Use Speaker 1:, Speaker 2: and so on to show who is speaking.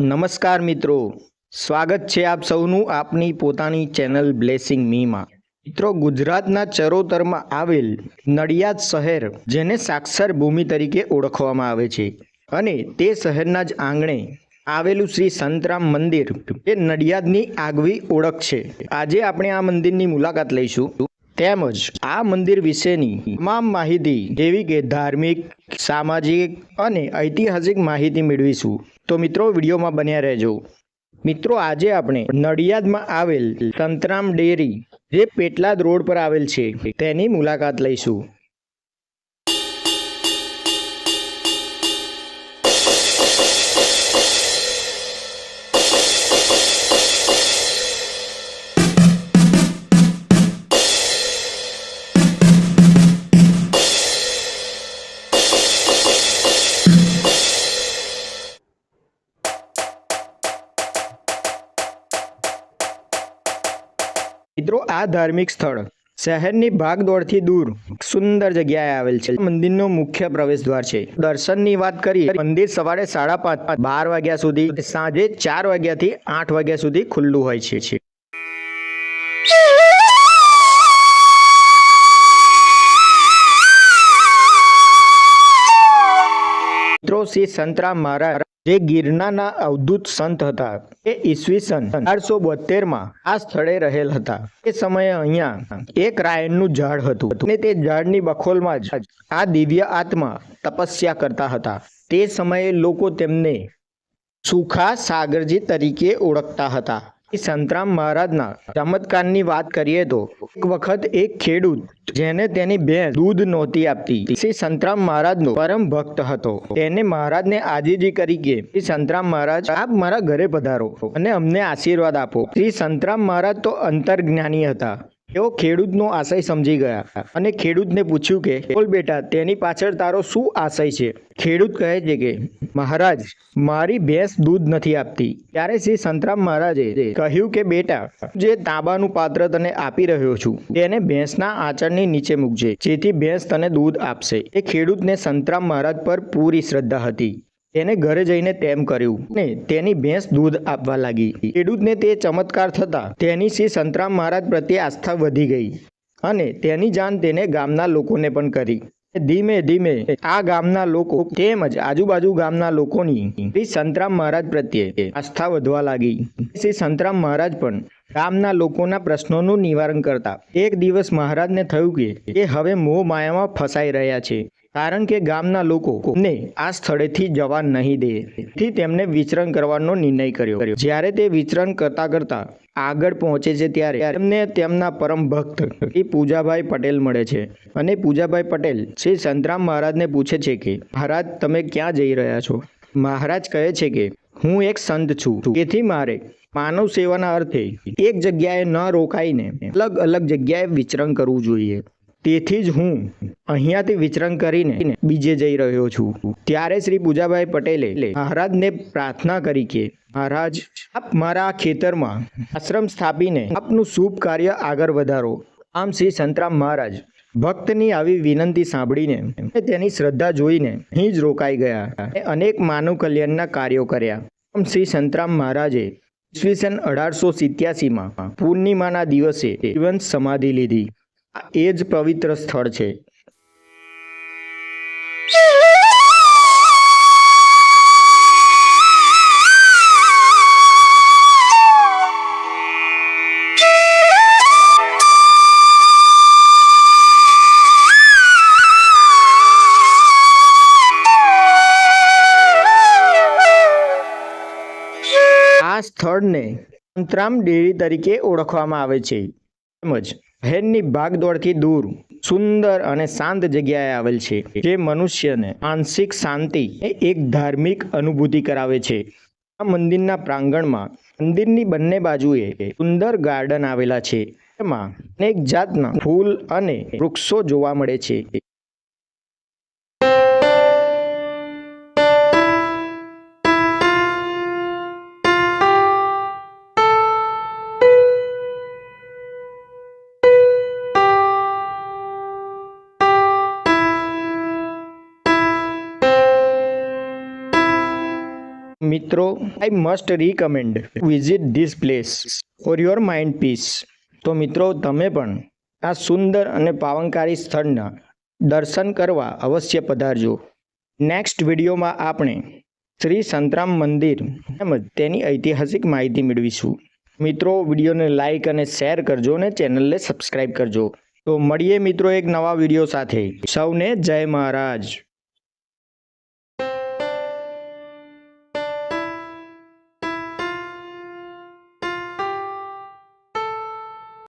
Speaker 1: નમસ્કાર મિત્રો, સ્વાગત છે આપ સૌનું આપની પોતાની ચેનલ બ્લેસિંગ મીમાં। મિત્રો, ગુજરાતના ચરોતરમાં આવેલ નડિયાદ શહેર, જેને સાક્ષર ભૂમિ તરીકે ઓળખવામાં આવે છે, અને તે શહેરના જ આંગણે આવેલું શ્રી સંતરામ મંદિર એ નડિયાદની આગવી ઓળખ છે। આજે આપણે આ મંદિરની મુલાકાત લઈશું, તેમજ આ મંદિર વિશેની તમામ માહિતી જેવી કે ધાર્મિક, સામાજિક અને ઐતિહાસિક માહિતી મેળવીશું। તો મિત્રો, વિડીયોમાં બન્યા રહેજો। મિત્રો, આજે આપણે નડિયાદમાં આવેલ સંતરામ ડેરી, જે પેટલાદ રોડ પર આવેલ છે, તેની મુલાકાત લઈશું। મિત્રો, આ ધાર્મિક સ્થળ શહેરની ભાગદોડથી દૂર સુંદર જગ્યાએ આવેલ છે। મંદિરનો મુખ્ય પ્રવેશ દ્વાર છે। દર્શનની વાત કરીએ, મંદિર સવારે 5:30 12 વાગ્યા સુધી, સાંજે 4 વાગ્યાથી 8 વાગ્યા સુધી ખુલ્લું હોય છે। મિત્રો, શ્રી સંતરામ મહારાજ, જે ગિરનારના અવધૂત સંત હતા, એ ઈસવીસન 1872માં આ સ્થળે રહેલ હતા। એ સમયે અહીંયા એક રાયણનું ઝાડ હતું, અને તે ઝાડની બખોલમાં જ આ દિવ્ય આત્મા તપસ્યા કરતા હતા। તે સમયે લોકો તેમને સુખા સાગરજી તરીકે ઓળખતા હતા। સંતરામ મહારાજના ચમત્કારની વાત કરીએ તો, એક વખત એક ખેડૂત, જેને તેની ભેંસ દૂધ નહોતી આપતી, શ્રી સંતરામ મહારાજનો પરમ ભક્ત હતો। તેને મહારાજને આજીજી કરી કે, શ્રી સંતરામ મહારાજ, આપ મારા ઘરે પધારો અને અમને આશીર્વાદ આપો। શ્રી સંતરામ મહારાજ તો અંતર્જ્ઞાની હતા। તેઓ ખેડૂતનો આશય સમજી ગયા અને ખેડૂતને પૂછ્યું કે, બોલ બેટા, તેની પાછળ તારો શું આશય છે? ખેડૂત કહે છે કે, મહારાજ, મારી ભેંસ દૂધ નથી આપતી। ત્યારે શ્રી સંતરામ મહારાજે કહ્યું કે, બેટા, જે તાંબાનું પાત્ર તને આપી રહ્યો છું, તેને ભેંસના આંચળની નીચે મૂકજે, જેથી ભેંસ તને દૂધ આપશે। એ ખેડૂતને સંતરામ મહારાજ પર પૂરી શ્રદ્ધા હતી। તેને ઘરે જઈને તેમ કર્યું ને તેની ભેંસ દૂધ આપવા લાગી। ખેડૂતને તે ચમત્કાર થતા તેની શ્રી સંતરામ મહારાજ પ્રત્યે આસ્થા વધી ગઈ, અને તેની જાણ તેને ગામના લોકોને પણ કરી। ધીમે ધીમે આ ગામના લોકો તેમજ આજુબાજુ ગામના લોકોની શ્રી સંતરામ મહારાજ પ્રત્યે આસ્થા વધવા લાગી। શ્રી સંતરામ મહારાજ પણ ગામના લોકોના પ્રશ્નોનું નિવારણ કરતા। એક દિવસ મહારાજને થયું કે એ હવે મોહ માયામાં ફસાઈ રહ્યા છે, કારણ કે ગામના લોકોને આ સ્થળેથી જવા નહીં દે। તેથી તેમને વિચરણ કરવાનો નિર્ણય કર્યો। જ્યારે તે વિચરણ કરતા કરતા આગળ પહોંચે છે, ત્યારે તેમને તેમના પરમ ભક્ત શ્રી પૂજાભાઈ પટેલ મળે છે, અને પૂજાભાઈ પટેલ શ્રી સંતરામ મહારાજને પૂછે છે કે, મહારાજ, તમે ક્યાં જઈ રહ્યા છો? મહારાજ કહે છે કે, હું એક સંત છું, તેથી મારે માનવ સેવાના અર્થે એક જગ્યાએ ન રોકાઈને અલગ અલગ જગ્યાએ વિચરણ કરવું જોઈએ। તેથી જ હું અહીંયાથી વિચરણ કરીને બીજે જઈ રહ્યો છું। ત્યારે શ્રી પૂજાભાઈ પટેલે મહારાજને પ્રાર્થના કરી કે, મહારાજ, આપ મારા ખેતરમાં આશ્રમ સ્થાપીને આપનું શુભ કાર્ય આગળ વધારો। આમ શ્રી સંતરામ મહારાજ ભક્તની આવી વિનંતી સાંભળીને, તેની શ્રદ્ધા જોઈને અહીં જ રોકાઈ ગયા, અનેક માનવ કલ્યાણના કાર્યો કર્યા। આમ શ્રી સંતરામ મહારાજે ઈસવીસન 1887માં પૂર્ણિમાના દિવસે જીવંત સમાધિ લીધી। એ જ પવિત્ર સ્થળ છે। આ સ્થળને સંતરામ ડેરી તરીકે ઓળખવામાં આવે છે, તેમજ શહેરની ભાગદોડથી દૂર સુંદર અને શાંત જગ્યાએ આવેલ છે, જે મનુષ્યને માનસિક શાંતિ એક ધાર્મિક અનુભૂતિ કરાવે છે। આ મંદિરના પ્રાંગણમાં મંદિરની બંને બાજુએ સુંદર ગાર્ડન આવેલા છે, તેમાં અનેક જાતના ફૂલ અને વૃક્ષો જોવા મળે છે। મિત્રો, I must recommend visit this place for your mind peace. તો મિત્રો, તમે પણ આ સુંદર અને પાવનકારી સ્થળના દર્શન કરવા અવશ્ય પધારજો. નેક્સ્ટ વિડીયોમાં આપણે શ્રી સંતરામ મંદિર તેમજ તેની ઐતિહાસિક માહિતી મેળવીશું. મિત્રો, વિડીયોને લાઇક અને શેર કરજો અને ચેનલને સબસ્ક્રાઇબ કરજો. તો મળીએ મિત્રો એક નવા વિડીયો સાથે. સૌને જય મહારાજ.